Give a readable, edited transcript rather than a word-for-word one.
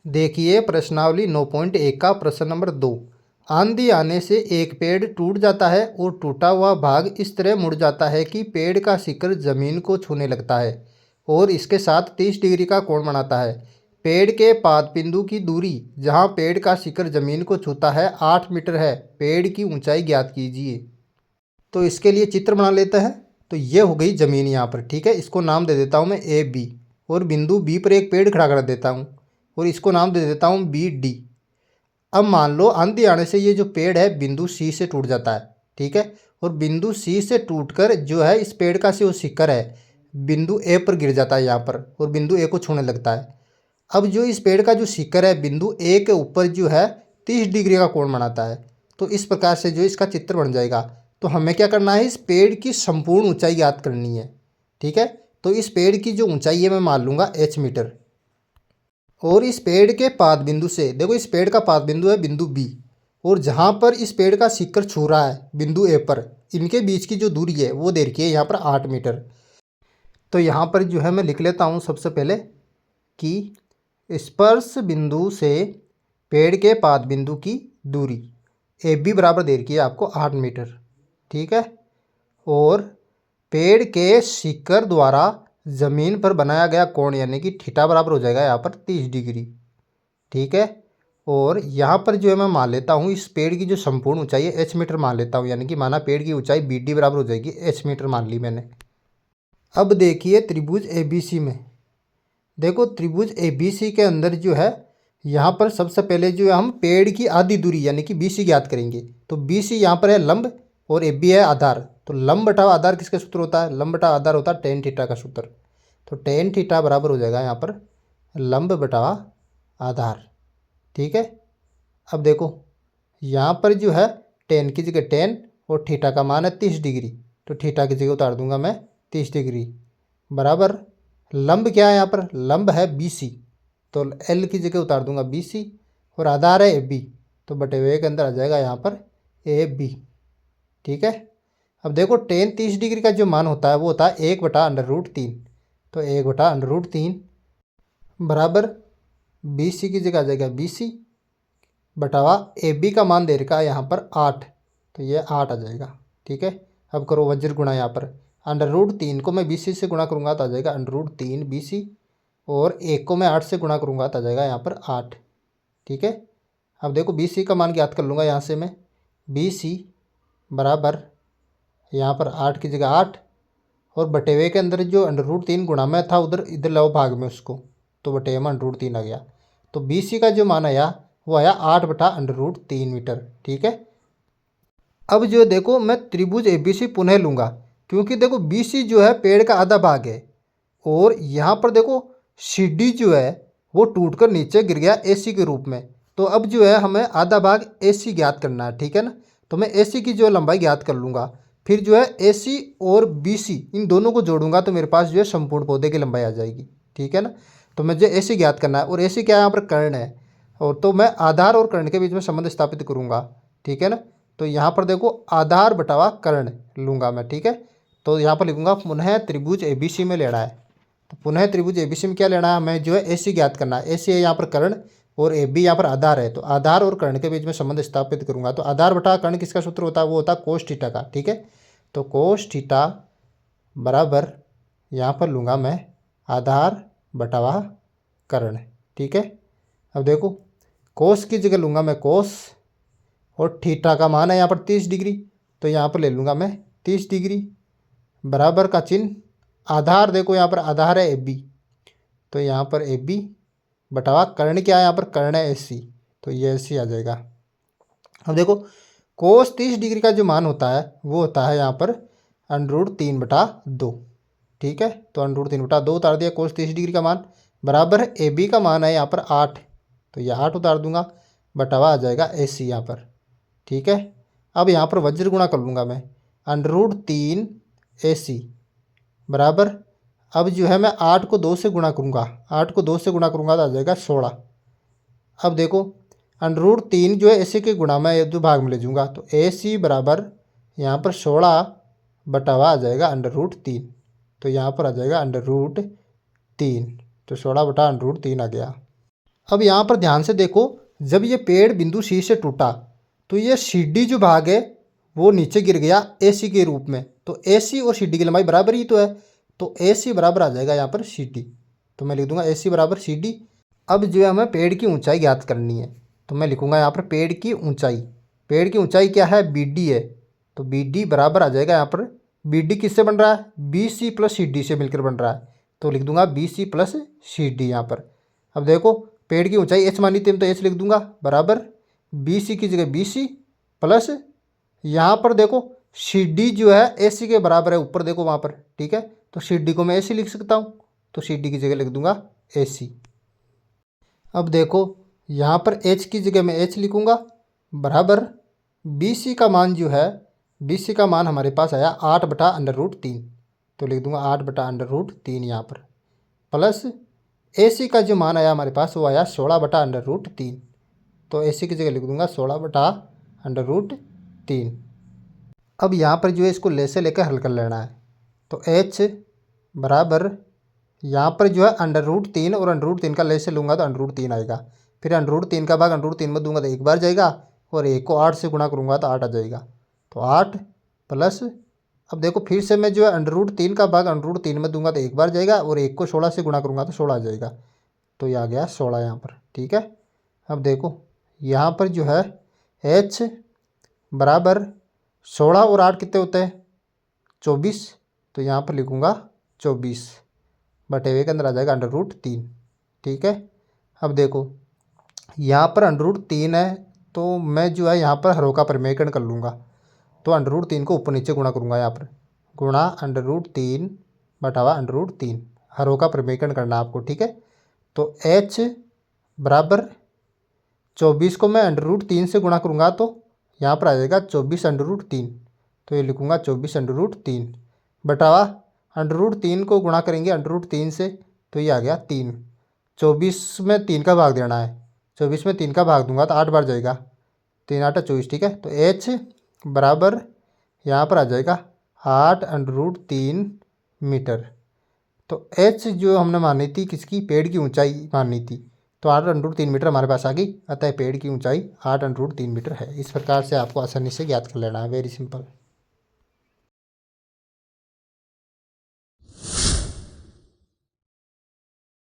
देखिए प्रश्नावली 9.1 का प्रश्न नंबर 2। आंधी आने से एक पेड़ टूट जाता है और टूटा हुआ भाग इस तरह मुड़ जाता है कि पेड़ का शिखर जमीन को छूने लगता है और इसके साथ 30 डिग्री का कोण बनाता है। पेड़ के पाद बिंदु की दूरी जहां पेड़ का शिखर जमीन को छूता है 8 मीटर है। पेड़ की ऊंचाई ज्ञात कीजिए। तो इसके लिए चित्र बना लेते हैं। तो ये हो गई ज़मीन यहाँ पर, ठीक है। इसको नाम दे देता हूँ मैं ए बी, और बिंदु बी पर एक पेड़ खड़ा कर देता हूँ और इसको नाम दे देता हूँ बी डी। अब मान लो आंधी आने से ये जो पेड़ है बिंदु सी से टूट जाता है, ठीक है। और बिंदु सी से टूटकर जो है इस पेड़ का जो शिखर है बिंदु ए पर गिर जाता है यहाँ पर और बिंदु ए को छूने लगता है। अब जो इस पेड़ का जो शिखर है बिंदु ए के ऊपर जो है 30 डिग्री का कोण बनाता है। तो इस प्रकार से जो इसका चित्र बन जाएगा। तो हमें क्या करना है, इस पेड़ की संपूर्ण ऊंचाई ज्ञात करनी है, ठीक है। तो इस पेड़ की जो ऊंचाई है मैं मान लूँगा h मीटर। और इस पेड़ के पाद बिंदु से, देखो इस पेड़ का पाद बिंदु है बिंदु बी, और जहाँ पर इस पेड़ का शिखर छू रहा है बिंदु ए पर, इनके बीच की जो दूरी है वो दे रखी है यहाँ पर 8 मीटर। तो यहाँ पर जो है मैं लिख लेता हूँ सबसे पहले कि स्पर्श बिंदु से पेड़ के पाद बिंदु की दूरी ए बी बराबर दे रखी है आपको 8 मीटर, ठीक है। और पेड़ के शिखर द्वारा जमीन पर बनाया गया कोण यानी कि थीटा बराबर हो जाएगा यहाँ पर 30 डिग्री, ठीक है। और यहाँ पर जो है मैं मान लेता हूँ इस पेड़ की जो संपूर्ण ऊंचाई है h मीटर मान लेता हूँ, यानी कि माना पेड़ की ऊंचाई बी डी बराबर हो जाएगी h मीटर मान ली मैंने। अब देखिए त्रिभुज ए बी सी में, देखो त्रिभुज ए बी सी के अंदर जो है यहाँ पर सबसे पहले जो है हम पेड़ की आधी दूरी यानी कि बी सी ज्ञात करेंगे। तो बी सी यहाँ पर है लंब और ए बी है आधार। तो लंब बटा आधार किसका सूत्र होता है, लंब बटा आधार होता है टेन थीटा का सूत्र। तो टेन थीटा बराबर हो जाएगा यहाँ पर लंब बटा आधार, ठीक है। अब देखो यहाँ पर जो है टेन की जगह टेन और थीटा का मान है 30 डिग्री, तो थीटा की जगह उतार दूंगा मैं 30 डिग्री बराबर लंब क्या है यहाँ पर, लंब है बी सी, तो एल की जगह उतार दूंगा बी सी, और आधार है ए बी, तो बटे हुए के अंदर आ जाएगा यहाँ पर ए बी, ठीक है। अब देखो टेन 30 डिग्री का जो मान होता है वो होता है 1/√3। तो 1/√3 बराबर बी सी की जगह आ जाएगा बी सी बटावा ए बी का मान दे रखा है यहाँ पर 8, तो ये 8 आ जाएगा, ठीक है। अब करो वज्र गुणा, यहाँ पर √3 को मैं बी सी से गुणा करूँगा तो आ जाएगा √3 बी सी, और 1 को मैं 8 से गुणा करूँगा तो आ जाएगा यहाँ पर 8, ठीक है। अब देखो बी सी का मान ज्ञात कर लूँगा यहाँ से मैं, बी सी बराबर यहाँ पर 8 की जगह 8 और बटेवे के अंदर जो √3 गुणा में था उधर इधर लो भाग में उसको, तो बटे में √3 आ गया। तो बी सी का जो मान आया वो आया 8/√3 मीटर, ठीक है। अब जो देखो मैं त्रिभुज ए बी सी पुनः लूँगा, क्योंकि देखो बी सी जो है पेड़ का आधा भाग है और यहाँ पर देखो सी डी जो है वो टूटकर नीचे गिर गया ए सी के रूप में। तो अब जो है हमें आधा भाग ए सी ज्ञात करना है, ठीक है ना। तो मैं ए सी की जो लंबाई ज्ञात कर लूँगा, फिर जो है ए सी और बी सी इन दोनों को जोड़ूंगा तो मेरे पास जो है संपूर्ण पौधे की लंबाई आ जाएगी, ठीक है ना। तो मुझे ए सी ज्ञात करना है और ए सी क्या है यहाँ पर कर्ण है, और तो मैं आधार और कर्ण के बीच में संबंध स्थापित करूँगा, ठीक है ना। तो यहाँ पर देखो आधार बटावा कर्ण लूँगा मैं, ठीक है। तो यहाँ पर लिखूँगा पुनः त्रिभुज ए बी सी में लेना है। तो पुनः त्रिभुज ए बी सी में क्या लेना है, हमें जो है ए सी ज्ञात करना है। ए सी है यहाँ पर कर्ण और ए बी यहाँ पर आधार है, तो आधार और कर्ण के बीच में संबंध स्थापित करूँगा। तो आधार बटा कर्ण किसका सूत्र होता है, वो होता है कोस थीटा का, ठीक है। तो कोस थीटा बराबर यहाँ पर लूँगा मैं आधार बटावा कर्ण, ठीक है। अब देखो कोस की जगह लूँगा मैं कोस, और थीटा का मान है यहाँ पर 30 डिग्री, तो यहाँ पर ले लूँगा मैं 30 डिग्री बराबर का चिन्ह आधार, देखो यहाँ पर आधार है ए बी, तो यहाँ पर ए बी बटावा कर्ण क्या है यहाँ पर कर्ण है ए सी, तो ये ए सी आ जाएगा। अब देखो कोस 30 डिग्री का जो मान होता है वो होता है यहाँ पर √3/2, ठीक है। तो √3/2 उतार दिया कोस 30 डिग्री का मान बराबर ए बी का मान है यहाँ पर 8, तो ये 8 उतार दूंगा बटावा आ जाएगा ए सी यहाँ पर, ठीक है। अब यहाँ पर वज्र गुणा कर लूँगा मैं √3 ए सी बराबर, अब जो है मैं 8 को 2 से गुणा करूँगा, 8 को 2 से गुणा करूँगा तो आ जाएगा 16। अब देखो √3 जो है ए सी के गुणा में ये दो भाग में ले जाऊँगा, तो ए सी बराबर यहाँ पर 16 बटावा आ जाएगा √3, तो यहाँ पर आ जाएगा √3, तो 16 बटा √3 आ गया। अब यहाँ पर ध्यान से देखो, जब ये पेड़ बिंदु सी से टूटा तो ये सी डी जो भाग है वो नीचे गिर गया ए सी के रूप में। तो ए सी और सी डी की लंबाई बराबर ही तो है, तो ए सी बराबर आ जाएगा यहाँ पर सी डी। तो मैं लिख दूंगा ए सी बराबर सी डी। अब जो है हमें पेड़ की ऊंचाई ज्ञात करनी है, तो मैं लिखूंगा यहाँ पर पेड़ की ऊंचाई। पेड़ की ऊंचाई क्या है, बी डी है। तो बी डी बराबर आ जाएगा यहाँ पर, बी डी किससे बन रहा है, B C plus C D से मिलकर बन रहा है। तो लिख दूंगा B C plus C D यहाँ पर। अब देखो पेड़ की ऊंचाई एच मानी थी तो एच लिख दूंगा बराबर बी सी की जगह बी सी प्लस यहाँ पर देखो सी डी जो है ए सी के बराबर है, ऊपर देखो वहाँ पर, ठीक है। तो सी डी को मैं ए सी लिख सकता हूँ, तो सी डी की जगह लिख दूंगा ए सी। अब देखो यहाँ पर एच की जगह मैं एच लिखूँगा बराबर बी सी का मान जो है, बी सी का मान हमारे पास आया 8/√3। तो लिख दूंगा 8/√3 यहाँ पर, प्लस ए सी का जो मान आया हमारे पास वो आया 16/√3। तो ए सी की जगह लिख दूंगा 16/√3। अब यहाँ पर जो है इसको ले से लेकर हल कर लेना है। तो एच बराबर यहाँ पर जो है √3 और √3 का ले से लूँगा तो √3 आएगा। फिर √3 का भाग √3 में दूंगा तो एक बार जाएगा, और एक को 8 से गुणा करूँगा तो 8 आ जाएगा। तो 8 प्लस, अब देखो फिर से मैं जो है √3 का भाग √3 में दूंगा तो एक बार जाएगा, और एक को 16 से गुणा करूँगा तो 16 आ जाएगा। तो ये आ गया 16 यहाँ पर, ठीक है। अब देखो यहाँ पर जो है एच बराबर 16 और 8 कितने होते हैं, 24। तो यहाँ पर लिखूँगा 24 बटे हुए के अंदर आ जाएगा √3, ठीक है। अब देखो यहाँ पर √3 है, तो मैं जो है यहाँ पर हरों का परिमेयकरण कर लूँगा। तो √3 को ऊपर नीचे गुणा करूँगा, यहाँ पर गुणा √3 बटावा √3, हरों का परिमेयकरण करना आपको, ठीक है। तो h बराबर 24 को मैं √3 से गुणा करूँगा तो यहाँ पर आ जाएगा 24/3। तो ये लिखूँगा 24/3 बटावा √3 को गुणा करेंगे √3 से तो ये आ गया 3। 24 में 3 का भाग देना है, 24 में 3 का भाग दूंगा तो 8 बार जाएगा, 3 8 24, ठीक है। तो h बराबर यहाँ पर आ जाएगा 8/3 मीटर। तो h जो हमने मानी थी किसकी, पेड़ की ऊंचाई मानी थी, तो 8/3 मीटर हमारे पास आ गई। अतः पेड़ की ऊंचाई 8/3 मीटर है। इस प्रकार से आपको आसानी से ज्ञात कर लेना है, वेरी सिंपल।